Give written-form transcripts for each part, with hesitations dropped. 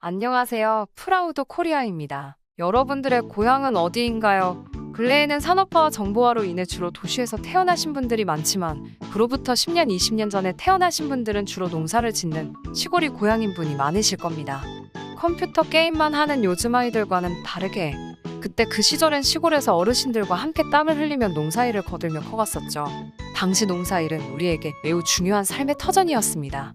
안녕하세요. 프라우드 코리아입니다. 여러분들의 고향은 어디인가요? 근래에는 산업화와 정보화로 인해 주로 도시에서 태어나신 분들이 많지만 그로부터 10년, 20년 전에 태어나신 분들은 주로 농사를 짓는 시골이 고향인 분이 많으실 겁니다. 컴퓨터 게임만 하는 요즘 아이들과는 다르게 그때 그 시절엔 시골에서 어르신들과 함께 땀을 흘리며 농사일을 거들며 커갔었죠. 당시 농사일은 우리에게 매우 중요한 삶의 터전이었습니다.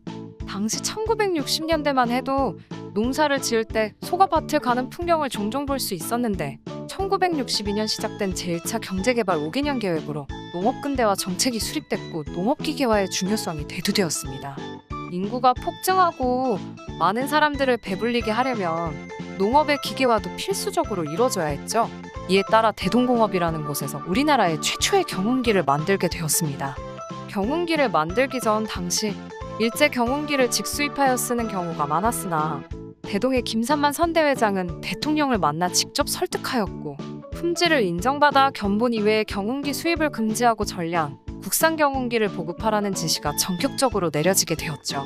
당시 1960년대만 해도 농사를 지을 때 소가밭을 가는 풍경을 종종 볼 수 있었는데 1962년 시작된 제1차 경제개발 5개년 계획으로 농업근대화 정책이 수립됐고 농업기계화의 중요성이 대두되었습니다. 인구가 폭증하고 많은 사람들을 배불리게 하려면 농업의 기계화도 필수적으로 이뤄져야 했죠. 이에 따라 대동공업이라는 곳에서 우리나라의 최초의 경운기를 만들게 되었습니다. 경운기를 만들기 전 당시 일제 경운기를 직수입하여 쓰는 경우가 많았으나 대동의 김산만 선대회장은 대통령을 만나 직접 설득하였고 품질을 인정받아 견본 이외의 경운기 수입을 금지하고 전량 국산 경운기를 보급하라는 지시가 전격적으로 내려지게 되었죠.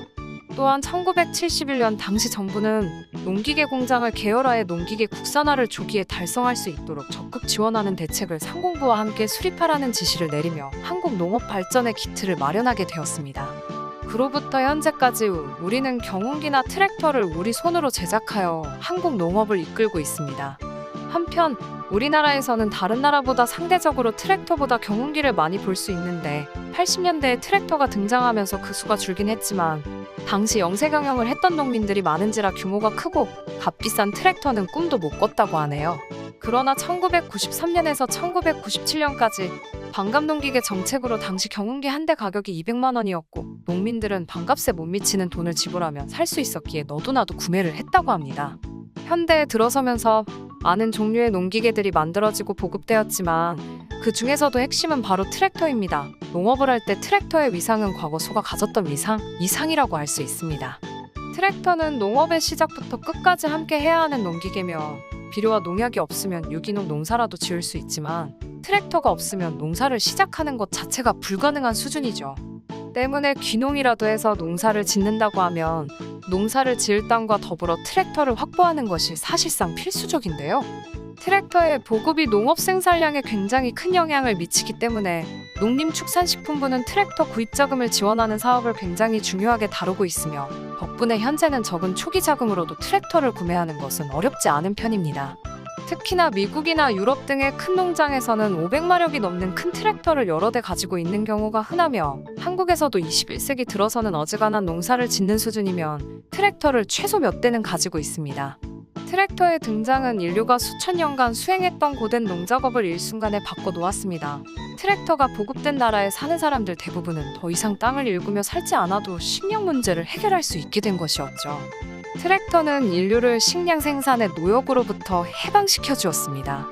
또한 1971년 당시 정부는 농기계 공장을 계열화해 농기계 국산화를 조기에 달성할 수 있도록 적극 지원하는 대책을 상공부와 함께 수립하라는 지시를 내리며 한국 농업 발전의 기틀을 마련하게 되었습니다. 그로부터 현재까지 우리는 경운기나 트랙터를 우리 손으로 제작하여 한국 농업을 이끌고 있습니다. 한편 우리나라에서는 다른 나라보다 상대적으로 트랙터보다 경운기를 많이 볼 수 있는데 80년대에 트랙터가 등장하면서 그 수가 줄긴 했지만 당시 영세 경영을 했던 농민들이 많은지라 규모가 크고 값비싼 트랙터는 꿈도 못 꿨다고 하네요. 그러나 1993년에서 1997년까지 반감농기계 정책으로 당시 경운기 한 대 가격이 200만 원이었고 농민들은 반값에 못 미치는 돈을 지불하면 살 수 있었기에 너도나도 구매를 했다고 합니다. 현대에 들어서면서 많은 종류의 농기계들이 만들어지고 보급되었지만 그 중에서도 핵심은 바로 트랙터입니다. 농업을 할 때 트랙터의 위상은 과거 소가 가졌던 위상, 이상이라고 할 수 있습니다. 트랙터는 농업의 시작부터 끝까지 함께 해야 하는 농기계며 비료와 농약이 없으면 유기농 농사라도 지을 수 있지만 트랙터가 없으면 농사를 시작하는 것 자체가 불가능한 수준이죠. 때문에 귀농이라도 해서 농사를 짓는다고 하면 농사를 지을 땅과 더불어 트랙터를 확보하는 것이 사실상 필수적인데요. 트랙터의 보급이 농업 생산량에 굉장히 큰 영향을 미치기 때문에 농림축산식품부는 트랙터 구입 자금을 지원하는 사업을 굉장히 중요하게 다루고 있으며 덕분에 현재는 적은 초기 자금으로도 트랙터를 구매하는 것은 어렵지 않은 편입니다. 특히나 미국이나 유럽 등의 큰 농장에서는 500마력이 넘는 큰 트랙터를 여러 대 가지고 있는 경우가 흔하며 한국에서도 21세기 들어서는 어지간한 농사를 짓는 수준이면 트랙터를 최소 몇 대는 가지고 있습니다. 트랙터의 등장은 인류가 수천 년간 수행했던 고된 농작업을 일순간에 바꿔놓았습니다. 트랙터가 보급된 나라에 사는 사람들 대부분은 더 이상 땅을 일구며 살지 않아도 식량 문제를 해결할 수 있게 된 것이었죠. 트랙터는 인류를 식량 생산의 노역으로부터 해방시켜 주었습니다.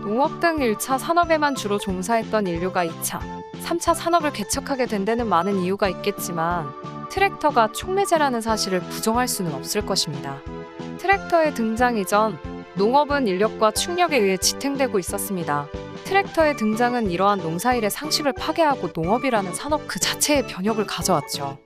농업 등 1차 산업에만 주로 종사했던 인류가 2차, 3차 산업을 개척하게 된 데는 많은 이유가 있겠지만 트랙터가 촉매제라는 사실을 부정할 수는 없을 것입니다. 트랙터의 등장 이전, 농업은 인력과 충력에 의해 지탱되고 있었습니다. 트랙터의 등장은 이러한 농사일의 상식을 파괴하고 농업이라는 산업 그 자체의 변혁을 가져왔죠.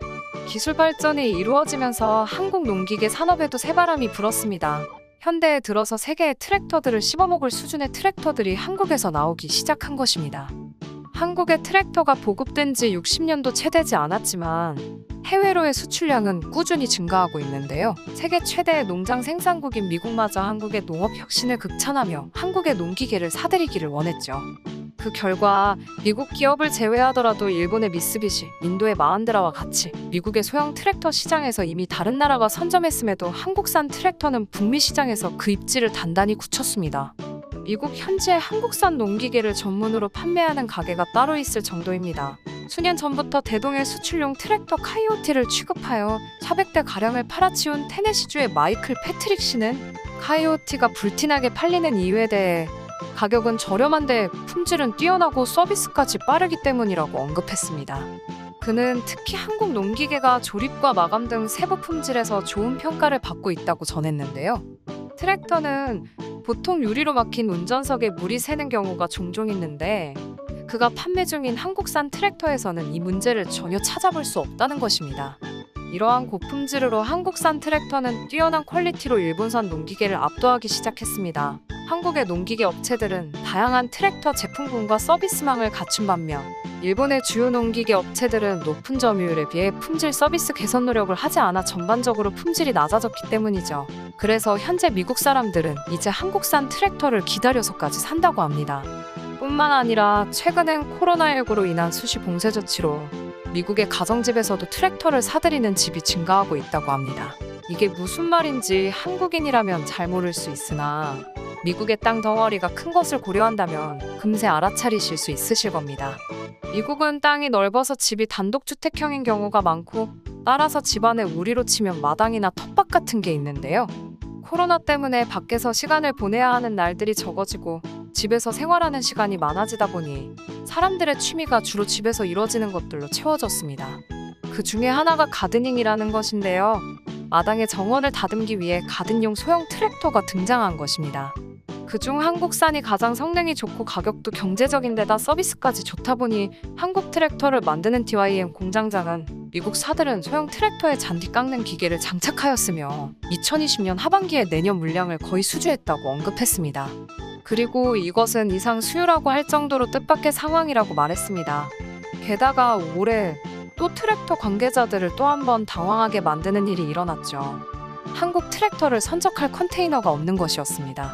기술 발전이 이루어지면서 한국 농기계 산업에도 새바람이 불었습니다. 현대에 들어서 세계의 트랙터들을 씹어먹을 수준의 트랙터들이 한국에서 나오기 시작한 것입니다. 한국의 트랙터가 보급된 지 60년도 채 되지 않았지만 해외로의 수출량은 꾸준히 증가하고 있는데요. 세계 최대의 농장 생산국인 미국마저 한국의 농업 혁신을 극찬하며 한국의 농기계를 사들이기를 원했죠. 그 결과 미국 기업을 제외하더라도 일본의 미쓰비시, 인도의 마흔드라와 같이 미국의 소형 트랙터 시장에서 이미 다른 나라가 선점했음에도 한국산 트랙터는 북미 시장에서 그 입지를 단단히 굳혔습니다. 미국 현지에 한국산 농기계를 전문으로 판매하는 가게가 따로 있을 정도입니다. 수년 전부터 대동의 수출용 트랙터 카이오티를 취급하여 400대 가량을 팔아치운 테네시주의 마이클 패트릭 씨는 카이오티가 불티나게 팔리는 이유에 대해 가격은 저렴한데 품질은 뛰어나고 서비스까지 빠르기 때문이라고 언급했습니다. 그는 특히 한국 농기계가 조립과 마감 등 세부 품질에서 좋은 평가를 받고 있다고 전했는데요. 트랙터는 보통 유리로 막힌 운전석에 물이 새는 경우가 종종 있는데 그가 판매 중인 한국산 트랙터에서는 이 문제를 전혀 찾아볼 수 없다는 것입니다. 이러한 고품질으로 한국산 트랙터는 뛰어난 퀄리티로 일본산 농기계를 압도하기 시작했습니다. 한국의 농기계 업체들은 다양한 트랙터 제품군과 서비스망을 갖춘 반면 일본의 주요 농기계 업체들은 높은 점유율에 비해 품질 서비스 개선 노력을 하지 않아 전반적으로 품질이 낮아졌기 때문이죠. 그래서 현재 미국 사람들은 이제 한국산 트랙터를 기다려서까지 산다고 합니다. 뿐만 아니라 최근엔 코로나19로 인한 수시 봉쇄 조치로 미국의 가정집에서도 트랙터를 사들이는 집이 증가하고 있다고 합니다. 이게 무슨 말인지 한국인이라면 잘 모를 수 있으나 미국의 땅 덩어리가 큰 것을 고려한다면 금세 알아차리실 수 있으실 겁니다. 미국은 땅이 넓어서 집이 단독주택형인 경우가 많고 따라서 집안에 우리로 치면 마당이나 텃밭 같은 게 있는데요. 코로나 때문에 밖에서 시간을 보내야 하는 날들이 적어지고 집에서 생활하는 시간이 많아지다 보니 사람들의 취미가 주로 집에서 이루어지는 것들로 채워졌습니다. 그 중에 하나가 가드닝이라는 것인데요. 마당의 정원을 다듬기 위해 가든용 소형 트랙터가 등장한 것입니다. 그중 한국산이 가장 성능이 좋고 가격도 경제적인 데다 서비스까지 좋다 보니 한국 트랙터를 만드는 DYM 공장장은 미국 사들은 소형 트랙터에 잔디 깎는 기계를 장착하였으며 2020년 하반기에 내년 물량을 거의 수주했다고 언급했습니다. 그리고 이것은 이상 수요라고 할 정도로 뜻밖의 상황이라고 말했습니다. 게다가 올해 또 트랙터 관계자들을 또 한 번 당황하게 만드는 일이 일어났죠. 한국 트랙터를 선적할 컨테이너가 없는 것이었습니다.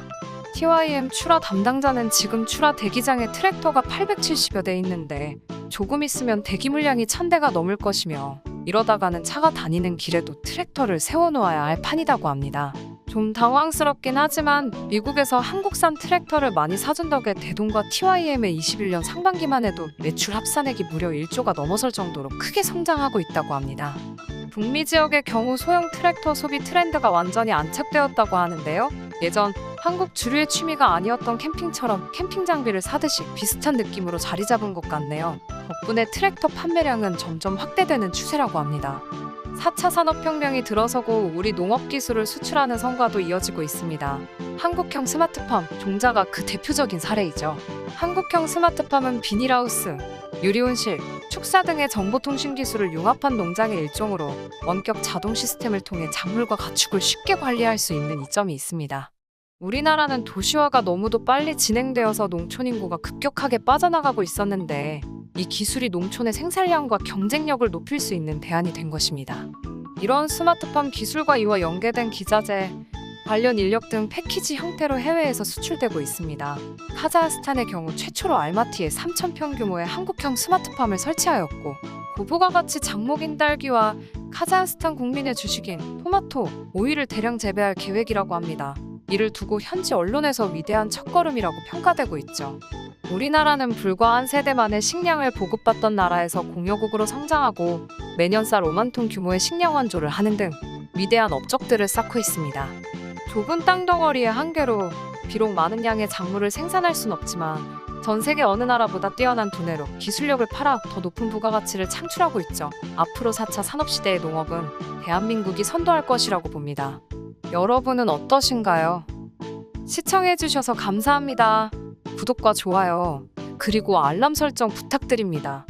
TYM 출하 담당자는 지금 출하 대기장에 트랙터가 870여 대 있는데 조금 있으면 대기 물량이 1000대가 넘을 것이며 이러다가는 차가 다니는 길에도 트랙터를 세워놓아야 할 판이라고 합니다. 좀 당황스럽긴 하지만 미국에서 한국산 트랙터를 많이 사준 덕에 대동과 TYM의 21년 상반기만 해도 매출 합산액이 무려 1조가 넘어설 정도로 크게 성장하고 있다고 합니다. 북미 지역의 경우 소형 트랙터 소비 트렌드가 완전히 안착되었다고 하는데요. 예전 한국 주류의 취미가 아니었던 캠핑처럼 캠핑 장비를 사듯이 비슷한 느낌으로 자리 잡은 것 같네요. 덕분에 트랙터 판매량은 점점 확대되는 추세라고 합니다. 4차 산업혁명이 들어서고 우리 농업 기술을 수출하는 성과도 이어지고 있습니다. 한국형 스마트팜, 종자가 그 대표적인 사례이죠. 한국형 스마트팜은 비닐하우스, 유리온실, 축사 등의 정보통신 기술을 융합한 농장의 일종으로 원격 자동 시스템을 통해 작물과 가축을 쉽게 관리할 수 있는 이점이 있습니다. 우리나라는 도시화가 너무도 빨리 진행되어서 농촌 인구가 급격하게 빠져나가고 있었는데 이 기술이 농촌의 생산량과 경쟁력을 높일 수 있는 대안이 된 것입니다. 이런 스마트팜 기술과 이와 연계된 기자재, 관련 인력 등 패키지 형태로 해외에서 수출되고 있습니다. 카자흐스탄의 경우 최초로 알마티에 3,000평 규모의 한국형 스마트팜을 설치하였고 고부가 가치 장목인 딸기와 카자흐스탄 국민의 주식인 토마토, 오이를 대량 재배할 계획이라고 합니다. 이를 두고 현지 언론에서 위대한 첫걸음이라고 평가되고 있죠. 우리나라는 불과 한 세대 만에 식량을 보급받던 나라에서 공여국으로 성장하고 매년 쌀 5만 톤 규모의 식량 완조를 하는 등 위대한 업적들을 쌓고 있습니다. 좁은 땅덩어리의 한계로 비록 많은 양의 작물을 생산할 순 없지만 전 세계 어느 나라보다 뛰어난 두뇌로 기술력을 팔아 더 높은 부가가치를 창출하고 있죠. 앞으로 4차 산업시대의 농업은 대한민국이 선도할 것이라고 봅니다. 여러분은 어떠신가요? 시청해주셔서 감사합니다. 구독과 좋아요, 그리고 알람 설정 부탁드립니다.